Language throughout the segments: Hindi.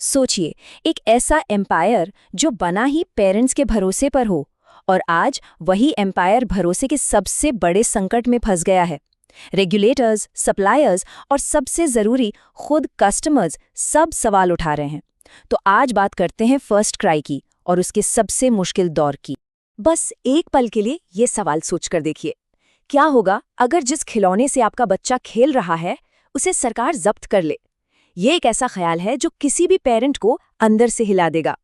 सोचिए, एक ऐसा एम्पायर जो बना ही पेरेंट्स के भरोसे पर हो, और आज वही एम्पायर भरोसे के सबसे बड़े संकट में फंस गया है। रेगुलेटर्स, सप्लायर्स और सबसे जरूरी खुद कस्टमर्स सब सवाल उठा रहे हैं। तो आज बात करते हैं फर्स्ट क्राई की और उसके सबसे मुश्किल दौर की। बस एक पल के लिए ये सवाल सोचकर देखिए, क्या होगा अगर जिस खिलौने से आपका बच्चा खेल रहा है उसे सरकार जब्त कर ले। ये एक ऐसा ख्याल है जो किसी भी पेरेंट को अंदर से हिला देगा।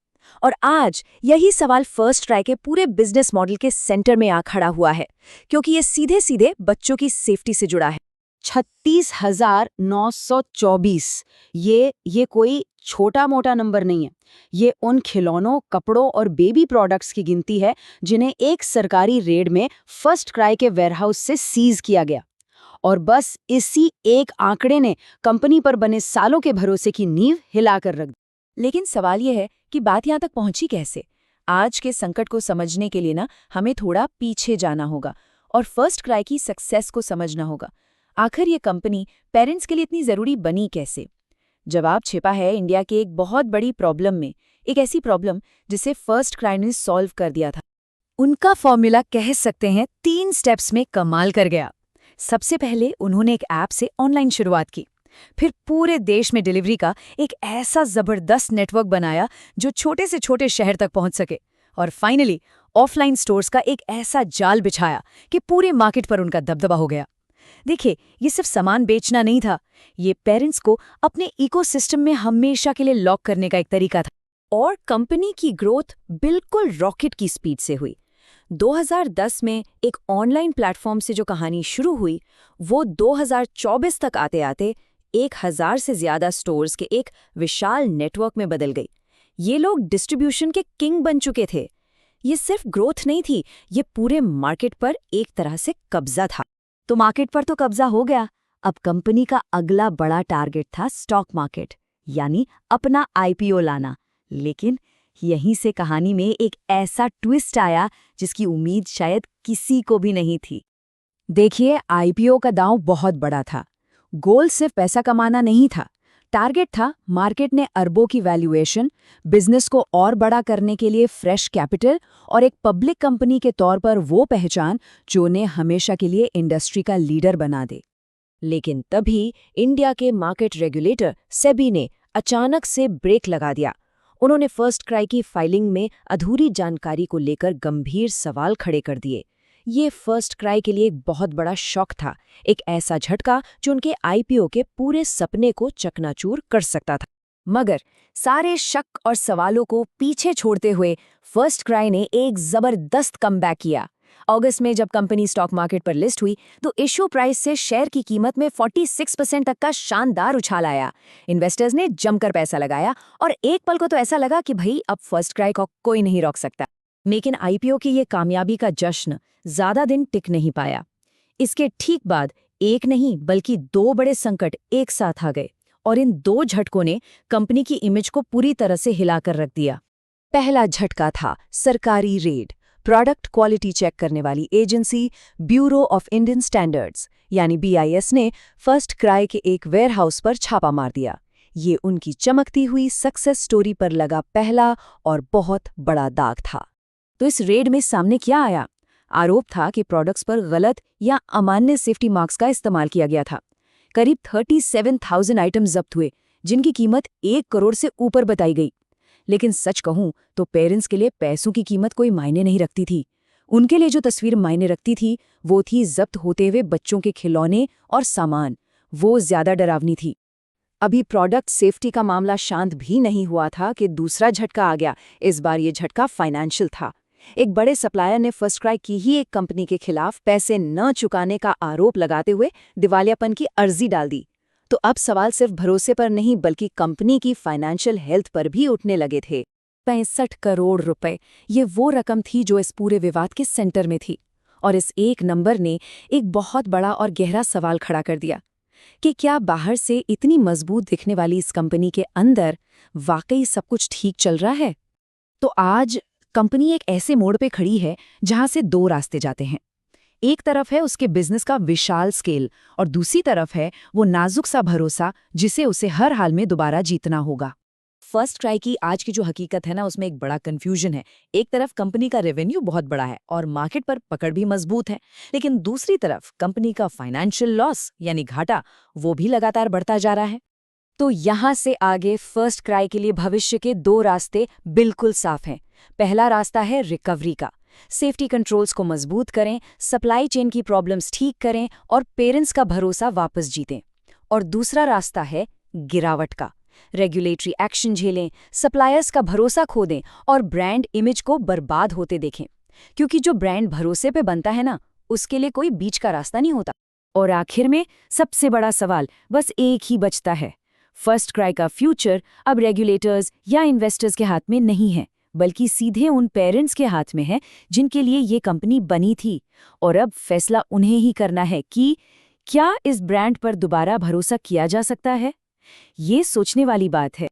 और आज यही सवाल फर्स्ट ट्राई के पूरे बिजनेस मॉडल के सेंटर में आ खड़ा हुआ है, क्योंकि ये सीधे सीधे बच्चों की सेफ्टी से जुड़ा है। 36,924 ये कोई छोटा मोटा नंबर नहीं है। ये उन खिलौनों, कपड़ों और बेबी प्रोडक्ट्स की गिनती है जिन्हें एक सरकारी रेड में फर्स्ट क्राई के वेयरहाउस से सीज किया गया। और बस इसी एक आंकड़े ने कंपनी पर बने सालों के भरोसे की नींव हिलाकर रख दी। लेकिन सवाल यह है कि बात यहाँ तक पहुंची कैसे। आज के संकट को समझने के लिए हमें थोड़ा पीछे जाना होगा और फर्स्ट क्राई की सक्सेस को समझना होगा। आखिर ये कंपनी पेरेंट्स के लिए इतनी जरूरी बनी कैसे? जवाब छिपा है इंडिया के एक बहुत बड़ी प्रॉब्लम में, एक ऐसी प्रॉब्लम जिसे फर्स्ट क्राई ने सॉल्व कर दिया था। उनका फॉर्मूला कह सकते हैं 3 स्टेप्स में कमाल कर गया। सबसे पहले उन्होंने एक ऐप से ऑनलाइन शुरुआत की, फिर पूरे देश में डिलीवरी का एक ऐसा जबरदस्त नेटवर्क बनाया जो छोटे से छोटे शहर तक पहुंच सके, और फाइनली ऑफलाइन स्टोर्स का एक ऐसा जाल बिछाया कि पूरे मार्केट पर उनका दबदबा हो गया। देखिए, ये सिर्फ सामान बेचना नहीं था, ये पेरेंट्स को अपने इकोसिस्टम में हमेशा के लिए लॉक करने का एक तरीका था। और कंपनी की ग्रोथ बिल्कुल रॉकेट की स्पीड से हुई। 2010 में एक ऑनलाइन प्लेटफॉर्म से जो कहानी शुरू हुई, वो 2024 तक आते आते 1000 से ज्यादा स्टोर्स के एक विशाल नेटवर्क में बदल गई। ये लोग डिस्ट्रीब्यूशन के किंग बन चुके थे। ये सिर्फ ग्रोथ नहीं थी, ये पूरे मार्केट पर एक तरह से कब्जा था। तो मार्केट पर तो कब्जा हो गया, अब कंपनी का अगला बड़ा टारगेट था स्टॉक मार्केट, यानी अपना आईपीओ लाना। लेकिन यहीं से कहानी में एक ऐसा ट्विस्ट आया जिसकी उम्मीद शायद किसी को भी नहीं थी। देखिए, आईपीओ का दांव बहुत बड़ा था। गोल सिर्फ पैसा कमाना नहीं था, टारगेट था मार्केट ने अरबों की वैल्यूएशन, बिजनेस को और बड़ा करने के लिए फ्रेश कैपिटल और एक पब्लिक कंपनी के तौर पर वो पहचान जो उन्हें हमेशा के लिए इंडस्ट्री का लीडर बना दे। लेकिन तभी इंडिया के मार्केट रेगुलेटर सेबी ने अचानक से ब्रेक लगा दिया। उन्होंने फर्स्ट क्राई की फाइलिंग में अधूरी जानकारी को लेकर गंभीर सवाल खड़े कर दिए। ये फर्स्ट क्राई के लिए एक बहुत बड़ा शॉक था, एक ऐसा झटका जो उनके आईपीओ के पूरे सपने को चकनाचूर कर सकता था। मगर सारे शक और सवालों को पीछे छोड़ते हुए फर्स्ट क्राई ने एक जबरदस्त कमबैक किया। अगस्त में जब कंपनी स्टॉक मार्केट पर लिस्ट हुई तो इश्यू प्राइस से शेयर की कीमत में 46% तक का शानदार उछाल आया। इन्वेस्टर्स ने जमकर पैसा लगाया और एक पल को तो ऐसा लगा कि भाई अब फर्स्ट क्राई को कोई नहीं रोक सकता। लेकिन आईपीओ की ये कामयाबी का जश्न ज्यादा दिन टिक नहीं पाया। इसके ठीक बाद एक नहीं बल्कि 2 बड़े संकट एक साथ आ गए, और इन 2 झटकों ने कंपनी की इमेज को पूरी तरह से हिलाकर रख दिया। पहला झटका था सरकारी रेड। प्रोडक्ट क्वालिटी चेक करने वाली agency bureau of Indian standards यानी बीआईएस ने फर्स्ट क्राई के एक वेयरहाउस पर छापा मार दिया। ये उनकी चमकती हुई सक्सेस स्टोरी पर लगा पहला और बहुत बड़ा दाग था। तो इस रेड में सामने क्या आया? आरोप था कि प्रोडक्ट्स पर गलत या अमान्य सेफ्टी मार्क्स का इस्तेमाल किया गया था। करीब 37,000 आइटम जब्त हुए, जिनकी कीमत 1 करोड़ से ऊपर बताई गई। लेकिन सच कहूं तो पेरेंट्स के लिए पैसों की कीमत कोई मायने नहीं रखती थी। उनके लिए जो तस्वीर मायने रखती थी वो थी जब्त होते हुए बच्चों के खिलौने और सामान। वो ज्यादा डरावनी थी। अभी प्रोडक्ट सेफ्टी का मामला शांत भी नहीं हुआ था कि दूसरा झटका आ गया। इस बार ये झटका फाइनेंशियल था। एक बड़े सप्लायर ने फर्स्ट क्राई की ही एक कंपनी के खिलाफ पैसे न चुकाने का आरोप लगाते हुए दिवालियापन की अर्जी डाल दी। तो अब सवाल सिर्फ भरोसे पर नहीं बल्कि कंपनी की फाइनेंशियल हेल्थ पर भी उठने लगे थे। 65 करोड़ रुपए, ये वो रकम थी जो इस पूरे विवाद के सेंटर में थी। और इस एक नंबर ने एक बहुत बड़ा और गहरा सवाल खड़ा कर दिया कि क्या बाहर से इतनी मजबूत दिखने वाली इस कंपनी के अंदर वाकई सब कुछ ठीक चल रहा है? तो आज कंपनी एक ऐसे मोड़ पे खड़ी है जहां से 2 रास्ते जाते हैं। एक तरफ है उसके बिजनेस का विशाल स्केल और दूसरी तरफ है वो नाजुक सा भरोसा जिसे उसे हर हाल में दोबारा जीतना होगा। फर्स्ट क्राई की आज की जो हकीकत है ना, उसमें एक बड़ा कंफ्यूजन है। एक तरफ कंपनी का रेवेन्यू बहुत बड़ा है और मार्केट पर पकड़ भी मजबूत है, लेकिन दूसरी तरफ कंपनी का फाइनेंशियल लॉस यानी घाटा वो भी लगातार बढ़ता जा रहा है। तो यहाँ से आगे फर्स्ट क्राई के लिए भविष्य के 2 रास्ते बिल्कुल साफ हैं। पहला रास्ता है रिकवरी का। सेफ्टी कंट्रोल्स को मजबूत करें, सप्लाई चेन की प्रॉब्लम्स ठीक करें और पेरेंट्स का भरोसा वापस जीतें। और दूसरा रास्ता है गिरावट का। रेगुलेटरी एक्शन झेलें, सप्लायर्स का भरोसा खो दें और ब्रांड इमेज को बर्बाद होते देखें। क्योंकि जो ब्रांड भरोसे पे बनता है ना, उसके लिए कोई बीच का रास्ता नहीं होता। और आखिर में सबसे बड़ा सवाल बस एक ही बचता है। फर्स्ट क्राई का फ्यूचर अब रेगुलेटर्स या इन्वेस्टर्स के हाथ में नहीं है, बल्कि सीधे उन पेरेंट्स के हाथ में है जिनके लिए ये कंपनी बनी थी। और अब फैसला उन्हें ही करना है कि क्या इस ब्रांड पर दोबारा भरोसा किया जा सकता है। ये सोचने वाली बात है।